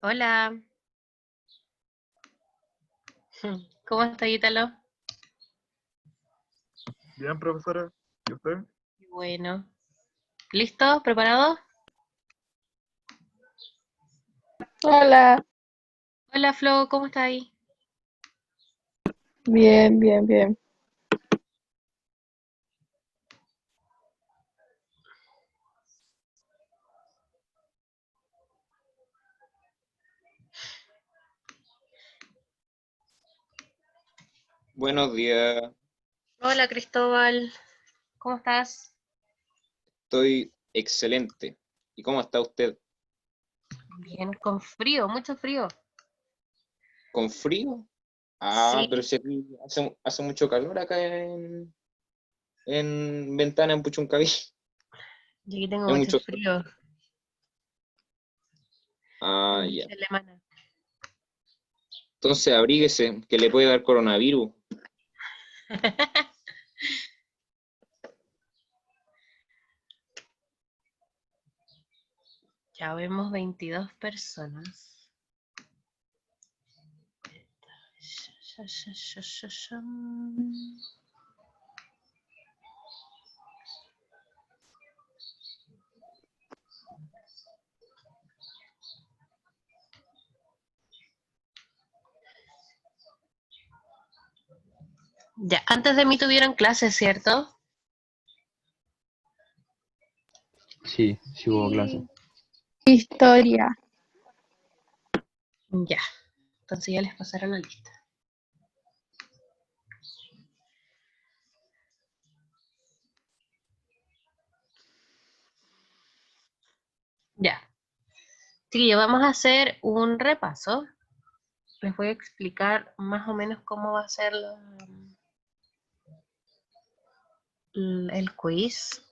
Hola, ¿cómo está Ítalo? Bien, profesora. ¿Y usted? Bueno, ¿listo? ¿Preparado? Hola, Hola Flo, ¿cómo está ahí? bien, bien, bien. Buenos días, Hola Cristóbal, ¿cómo estás? estoy excelente. ¿Y cómo está usted? Bien, con frío, mucho frío. ¿Con frío? Sí, Pero si aquí hace mucho calor acá en Ventana, en Puchuncaví. yo aquí tengo Hay mucho mucho sol. frío. Ya. Mucha alemana. Entonces abríguese, que le puede dar coronavirus. Ya vemos 22 personas. Ya, antes de mí tuvieron clases, ¿cierto? Sí, sí hubo clase. Historia. Ya, entonces ya les pasaron la lista. Ya, chiquillos, vamos a hacer un repaso. Les voy a explicar más o menos cómo va a ser el quiz.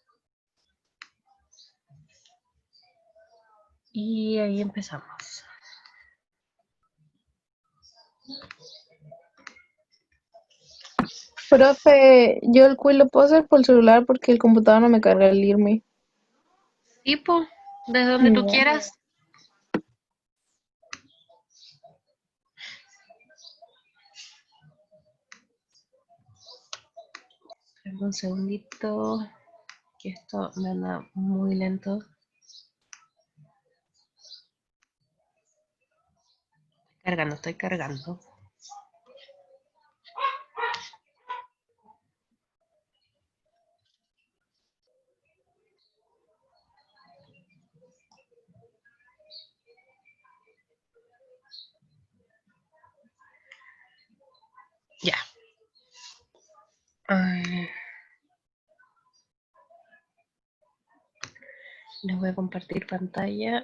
Y ahí empezamos. Profe, yo el quiz lo puedo hacer por el celular porque el computador no me carga el irme. Tipo, desde donde tú Ya. quieras. Espera un segundito, que esto me anda muy lento. Cargando, estoy cargando. Ya. Les voy a compartir pantalla.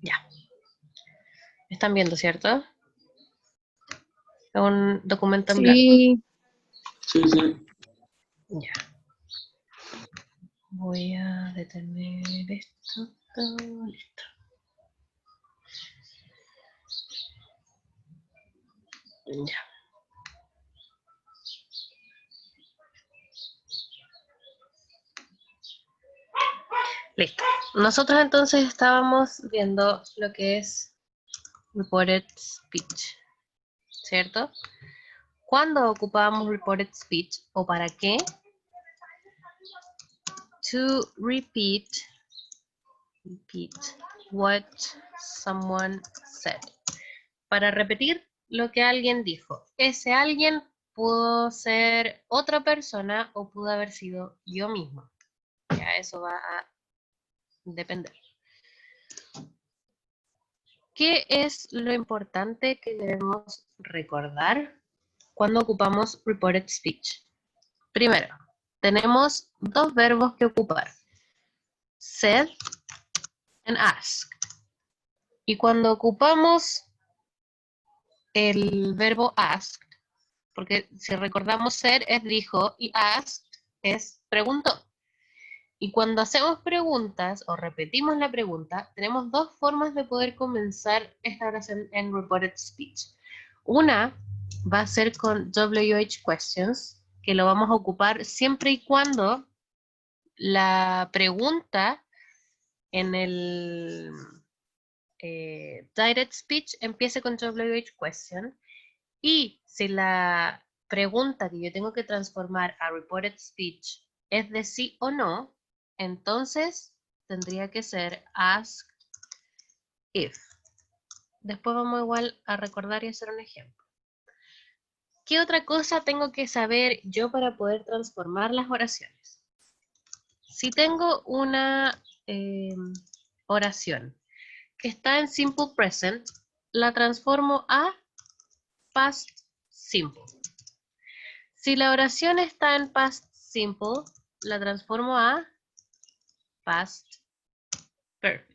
Ya. ¿Están viendo, cierto? Es un documento en blanco. Sí, Sí, sí. Ya. Voy a detener esto. Todo listo. Ya. Listo. Nosotros entonces estábamos viendo lo que es reported speech, ¿cierto? ¿Cuándo ocupábamos reported speech o para qué? To repeat what someone said. Para repetir lo que alguien dijo. Ese alguien pudo ser otra persona o pudo haber sido yo mismo. Ya eso va a depender. ¿Qué es lo importante que debemos recordar cuando ocupamos reported speech? Primero, tenemos dos verbos que ocupar. Said and asked. Y cuando ocupamos el verbo asked, porque si recordamos ser es dijo y asked es preguntó. Y cuando hacemos preguntas o repetimos la pregunta, tenemos dos formas de poder comenzar esta oración en reported speech. Una va a ser con WH questions, que lo vamos a ocupar siempre y cuando la pregunta en el direct speech empiece con WH question, y si la pregunta que yo tengo que transformar a reported speech es de sí o no, entonces tendría que ser ask if. Después vamos igual a recordar y hacer un ejemplo. ¿Qué otra cosa tengo que saber yo para poder transformar las oraciones? Si tengo una oración que está en simple present, la transformo a past simple. Si la oración está en past simple, la transformo a past perfect.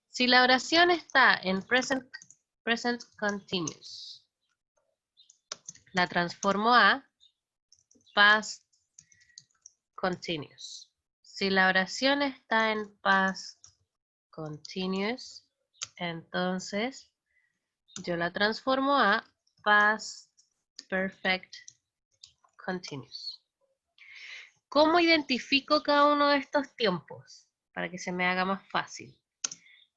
Si la oración está en present continuous, la transformo a past continuous. Si la oración está en past continuous, entonces yo la transformo a past perfect continuous. ¿Cómo identifico cada uno de estos tiempos? Para que se me haga más fácil.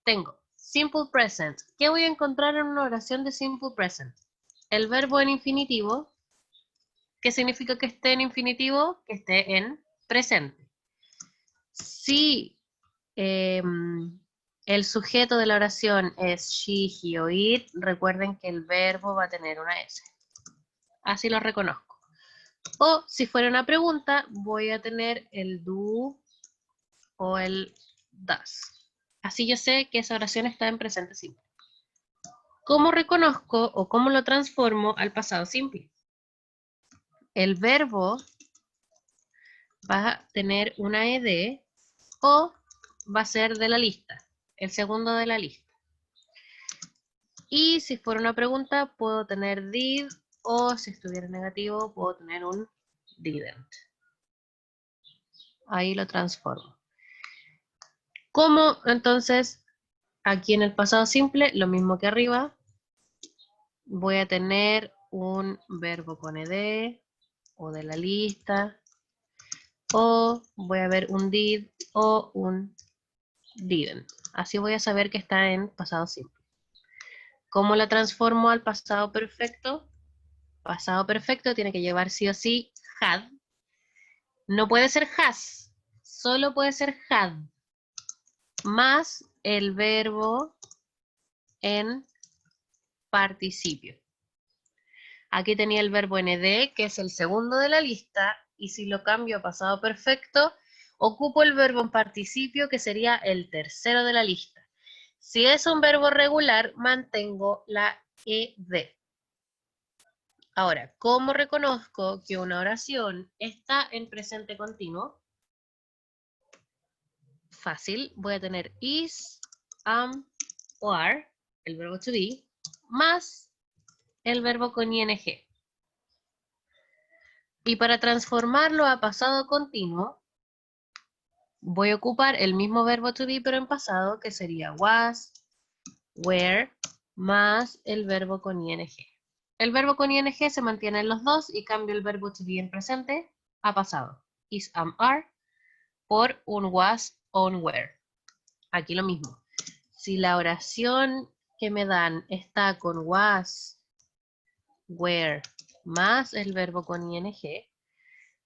Tengo simple present. ¿Qué voy a encontrar en una oración de simple present? El verbo en infinitivo. ¿Qué significa que esté en infinitivo? Que esté en presente. Si el sujeto de la oración es she, he o it, recuerden que el verbo va a tener una S. Así lo reconozco. O si fuera una pregunta, voy a tener el do o el does. Así yo sé que esa oración está en presente simple. ¿Cómo reconozco o cómo lo transformo al pasado simple? El verbo va a tener una ed o va a ser de la lista, el segundo de la lista. Y si fuera una pregunta, puedo tener did, o si estuviera negativo, puedo tener un didn't. Ahí lo transformo. ¿Cómo entonces? Aquí en el pasado simple, lo mismo que arriba, voy a tener un verbo con ed o de la lista, o voy a ver un did o un didn't. Así voy a saber que está en pasado simple. ¿Cómo la transformo al pasado perfecto? Pasado perfecto tiene que llevar sí o sí had. No puede ser has, solo puede ser had, más el verbo en participio. Aquí tenía el verbo en ed, que es el segundo de la lista, y si lo cambio a pasado perfecto, ocupo el verbo en participio, que sería el tercero de la lista. Si es un verbo regular, mantengo la ed. Ahora, ¿cómo reconozco que una oración está en presente continuo? Fácil, voy a tener is, am o are, el verbo to be, más el verbo con ing. Y para transformarlo a pasado continuo, voy a ocupar el mismo verbo to be, pero en pasado, que sería was, were, más el verbo con ing. El verbo con ing se mantiene en los dos y cambio el verbo to be en presente a pasado. Is, am, are, por un was o un were. Aquí lo mismo. Si la oración que me dan está con was, were, más el verbo con ing,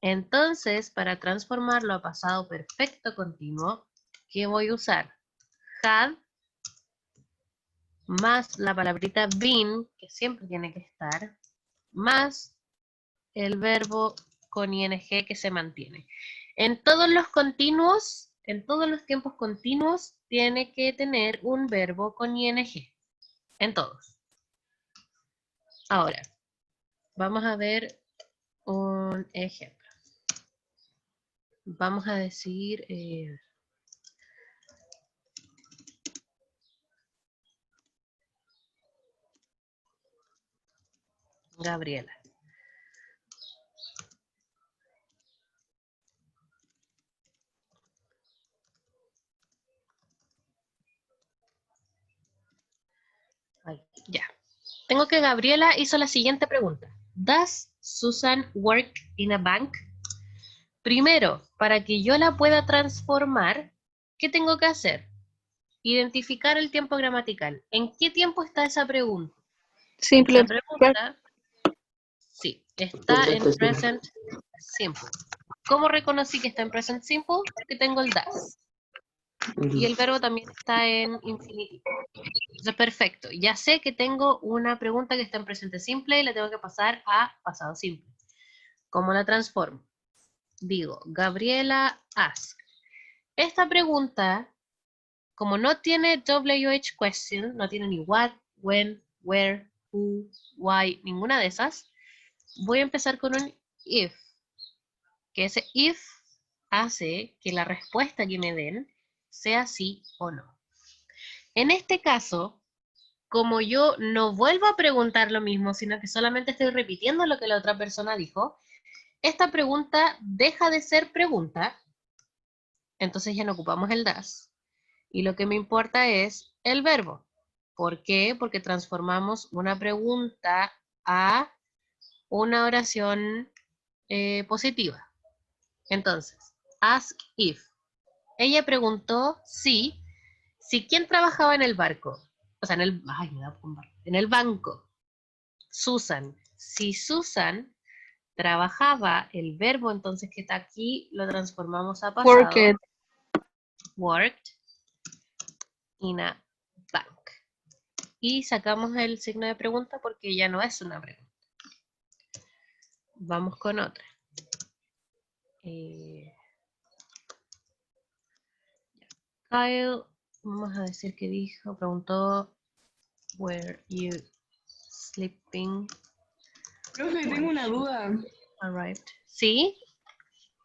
entonces para transformarlo a pasado perfecto continuo, ¿qué voy a usar? Had más la palabrita been, que siempre tiene que estar, más el verbo con ing que se mantiene. En todos los continuos, en todos los tiempos continuos, tiene que tener un verbo con ing. En todos. Ahora, vamos a ver un ejemplo. Vamos a decir... Gabriela. Ahí, ya. tengo que Gabriela hizo la siguiente pregunta. ¿Does Susan work in a bank? Primero, para que yo la pueda transformar, ¿qué tengo que hacer? Identificar el tiempo gramatical. ¿En qué tiempo está esa pregunta? Simple. Esa pregunta, sí, está en present simple. ¿Cómo reconocí que está en present simple? Que tengo el does. Y el verbo también está en infinitivo. Entonces, perfecto. Ya sé que tengo una pregunta que está en presente simple y la tengo que pasar a pasado simple. ¿Cómo la transformo? Digo, Gabriela ask. Esta pregunta, como no tiene WH question, no tiene ni what, when, where, who, why, ninguna de esas, voy a empezar con un if. Que ese if hace que la respuesta que me den sea sí o no. En este caso, como yo no vuelvo a preguntar lo mismo, sino que solamente estoy repitiendo lo que la otra persona dijo, esta pregunta deja de ser pregunta, entonces ya no ocupamos el das. Y lo que me importa es el verbo. ¿Por qué? Porque transformamos una pregunta a una oración positiva. Entonces, ask if. Ella preguntó si quién trabajaba en el barco. O sea, en el banco. Susan. Si Susan trabajaba, el verbo entonces que está aquí lo transformamos a pasado. Worked. Worked in a bank. Y sacamos el signo de pregunta porque ya no es una pregunta. Vamos con otra. Kyle, vamos a decir que dijo, preguntó, were you sleeping? Profe, tengo una duda. Arrived. ¿Sí?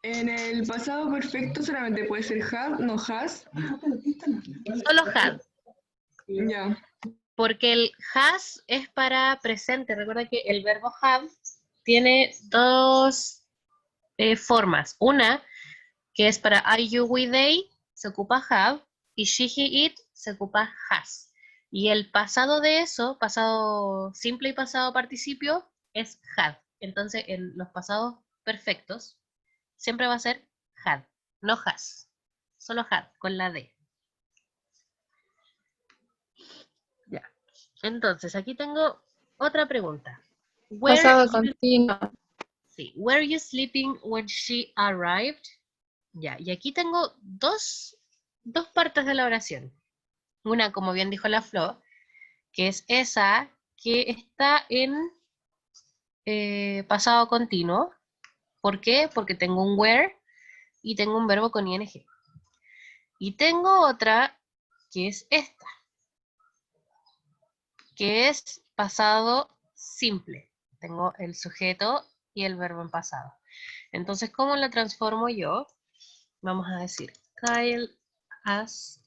En el pasado perfecto solamente puede ser have, no has. Solo had. Ya. Porque el has es para presente. Recuerda que el verbo have tiene dos formas. Una, que es para are you with they, se ocupa have, y she, he, it, se ocupa has. Y el pasado de eso, pasado simple y pasado participio, es had. Entonces, en los pasados perfectos, siempre va a ser had, no has. Solo had, con la D. Ya. Entonces, aquí tengo otra pregunta. Pasado continuo. Sí. Were you sleeping when she arrived? Ya, y aquí tengo dos partes de la oración. Una, como bien dijo la Flo, que es esa que está en pasado continuo. ¿Por qué? Porque tengo un were y tengo un verbo con ing. Y tengo otra que es esta, que es pasado simple. Tengo el sujeto y el verbo en pasado. Entonces, ¿cómo la transformo yo? Vamos a decir, Kyle asked.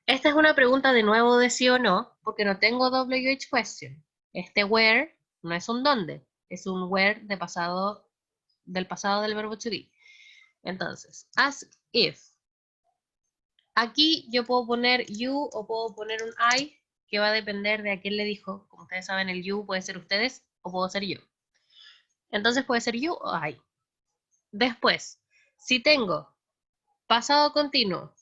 Esta es una pregunta de nuevo de sí o no, porque no tengo WH question. Este where no es un dónde, es un where de pasado, del pasado del verbo to be. Entonces, ask if. Aquí yo puedo poner you o puedo poner un I, que va a depender de a quién le dijo. Como ustedes saben, el you puede ser ustedes o puedo ser yo. Entonces puede ser you o I. Después, si tengo pasado continuo,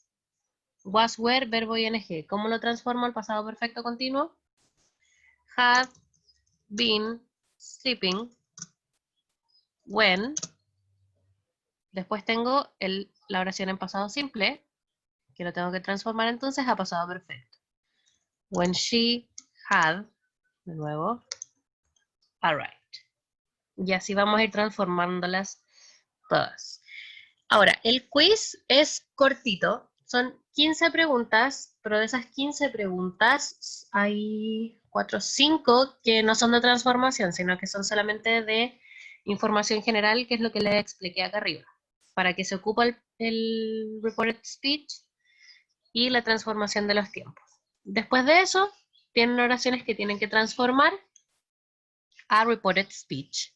was, were, verbo ing, ¿cómo lo transformo al pasado perfecto continuo? Had been sleeping when. Después tengo la oración en pasado simple, que lo tengo que transformar entonces a pasado perfecto. When she had, de nuevo, arrived. Y así vamos a ir transformándolas todas. Ahora, el quiz es cortito. Son 15 preguntas, pero de esas 15 preguntas hay 4 o 5 que no son de transformación, sino que son solamente de información general, que es lo que les expliqué acá arriba. Para que se ocupa el reported speech y la transformación de los tiempos. Después de eso, tienen oraciones que tienen que transformar a reported speech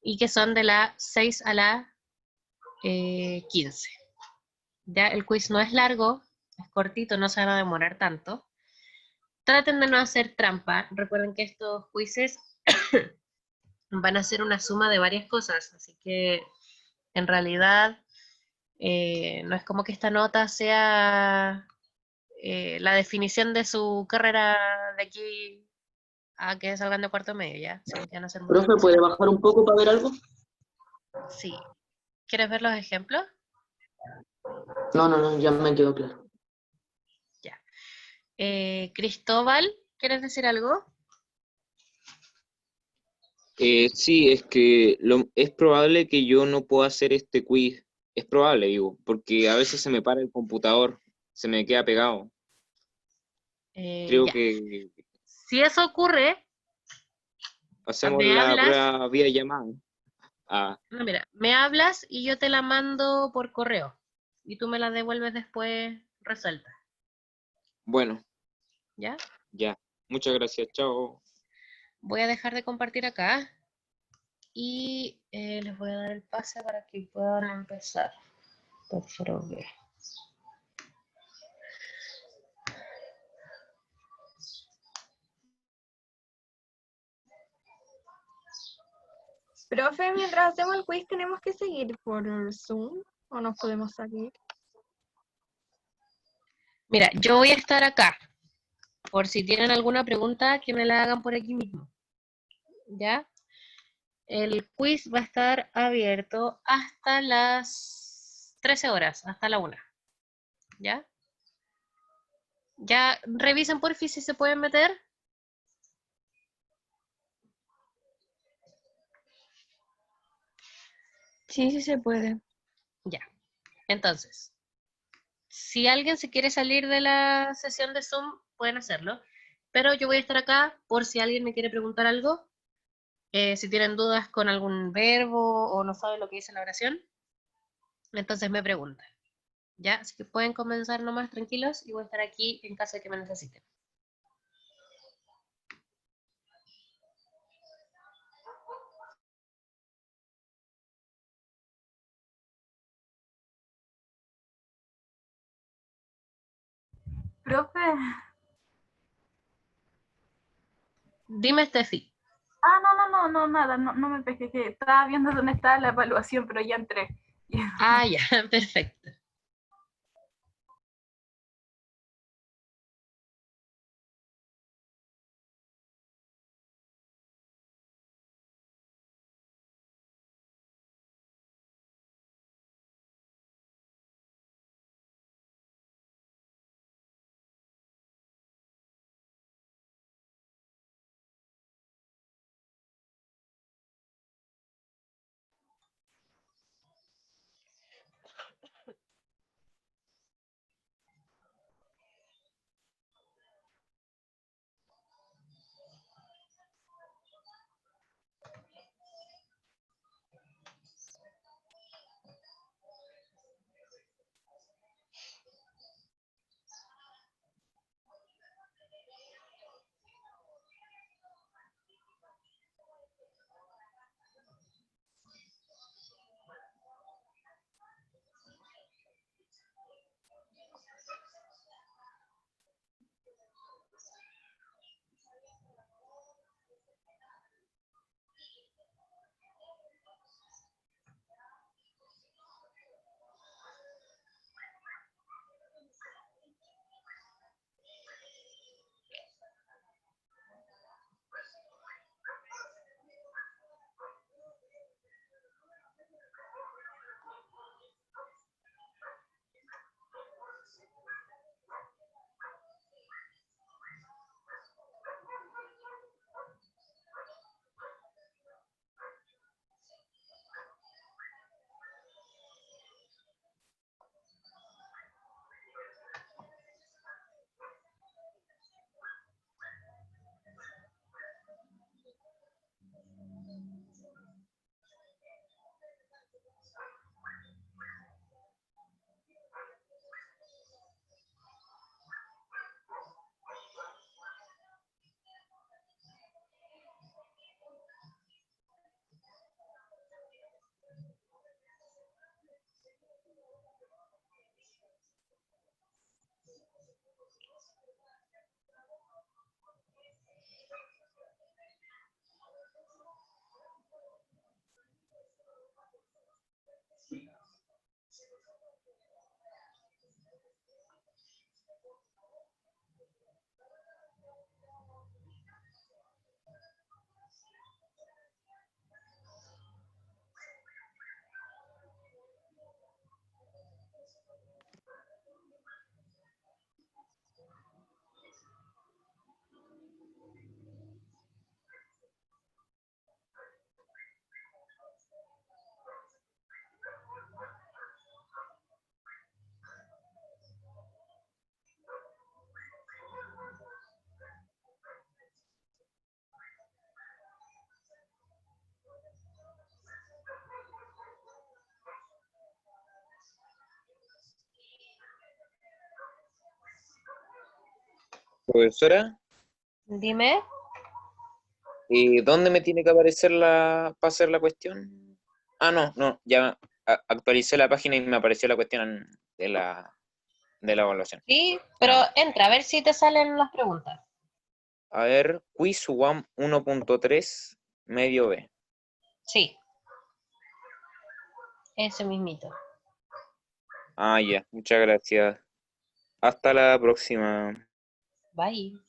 y que son de la 6 a la 15. Ya el quiz no es largo, es cortito, no se van a demorar tanto. traten de no hacer trampa. Recuerden que estos quizzes van a ser una suma de varias cosas, así que en realidad no es como que esta nota sea la definición de su carrera de aquí a que salgan de cuarto medio, ¿ya? Sino que van a ser muchas Profe, ¿puede cosas. bajar un poco para ver algo? Sí. ¿Quieres ver los ejemplos? No, ya me quedó claro. Ya. Cristóbal, ¿quieres decir algo? Sí, es que es probable que yo no pueda hacer este quiz. Es probable, digo, porque a veces se me para el computador, se me queda pegado. Creo Ya. que Si eso ocurre, hacemos me la hablas. prueba vía llamada. Ah, No, mira, me hablas y yo te la mando por correo. Y tú me la devuelves después resuelta. bueno, ¿Ya? ya. Muchas gracias, chao. Voy a dejar de compartir acá. Y les voy a dar el pase para que puedan empezar. Tercero B. Profe, mientras hacemos el quiz, ¿tenemos que seguir por Zoom o nos podemos salir? Mira, yo voy a estar acá. Por si tienen alguna pregunta, que me la hagan por aquí mismo. ¿Ya? El quiz va a estar abierto hasta las 13 horas, hasta la 1. ¿Ya? Ya revisen por fin si se pueden meter. Sí, sí se puede. Ya. Entonces, si alguien se quiere salir de la sesión de Zoom, pueden hacerlo. Pero yo voy a estar acá por si alguien me quiere preguntar algo. Si tienen dudas con algún verbo o no saben lo que dice la oración, entonces me preguntan. ¿Ya? Así que pueden comenzar nomás tranquilos y voy a estar aquí en caso de que me necesiten. Profe, Dime, Steffi. no, nada, no me pesqué, que estaba viendo dónde estaba la evaluación, pero ya entré. Ah, ya, perfecto. Profesora, Dime. ¿dónde me tiene que aparecer para hacer la cuestión? Ah, no, ya actualicé la página y me apareció la cuestión de la evaluación. Sí, pero entra a ver si te salen las preguntas. A ver, quiz 1.3, medio B. Sí, ese mismito. Ah, ya, muchas gracias. Hasta la próxima. Bye.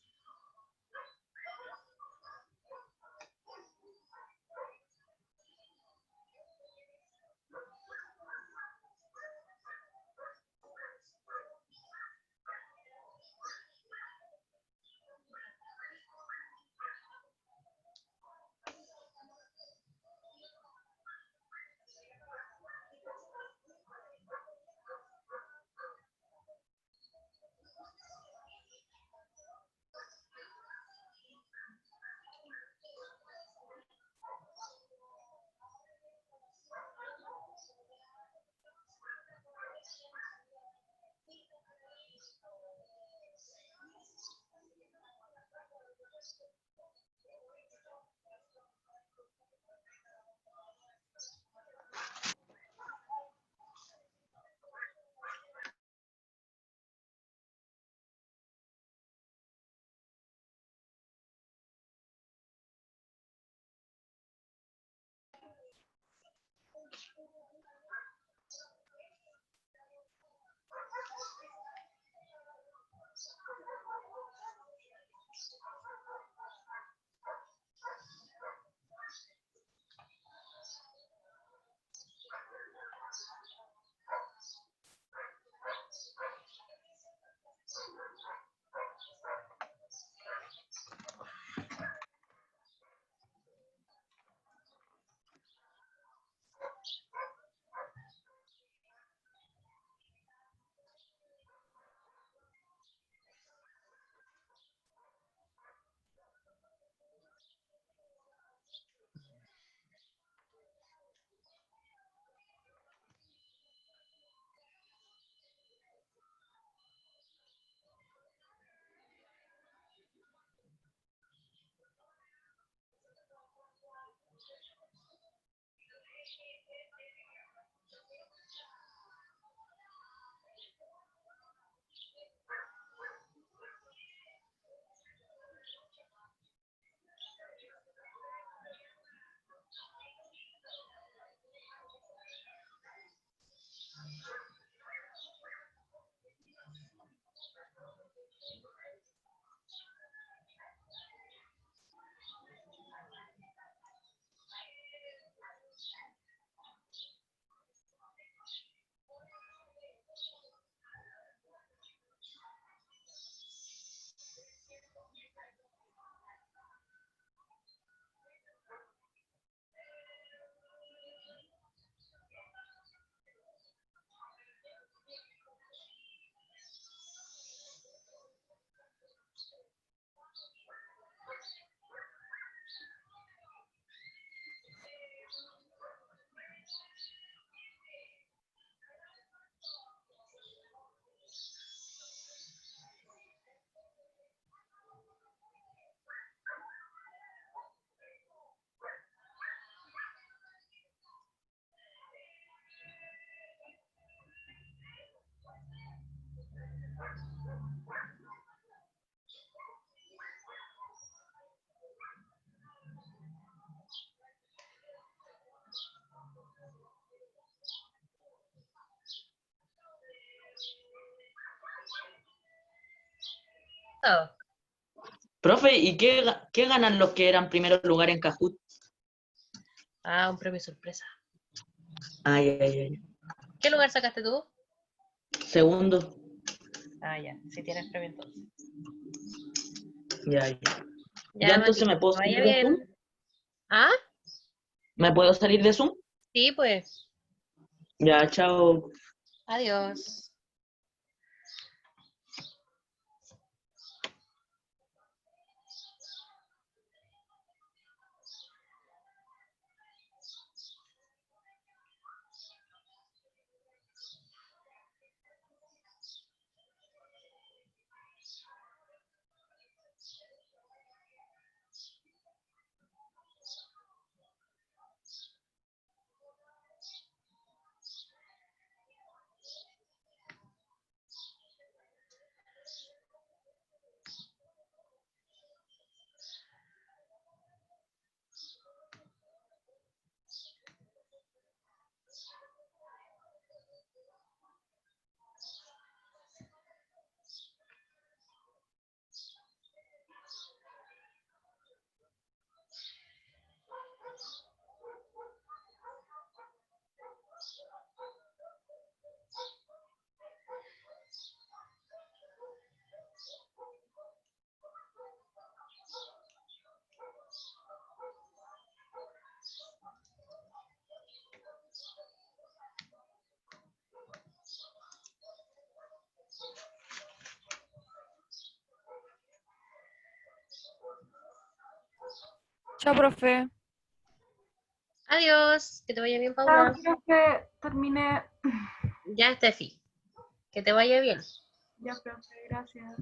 Oh. Profe, ¿y qué ganan los que eran primer lugar en Kahoot? Ah, un premio sorpresa. Ay, ay, ay. ¿Qué lugar sacaste tú? Segundo. Ah, ya, si tienes premio entonces. Ya, ya. Ya, ¿Ya entonces Mati, me puedo que vaya salir de Zoom? bien. ¿Ah? ¿Me puedo salir de Zoom? Sí, pues. Ya, chao. Adiós. Chao, profe. Adiós, que te vaya bien, Chao, Paula. quiero que termine. Ya, Steffi, que te vaya bien. Ya, profe, gracias.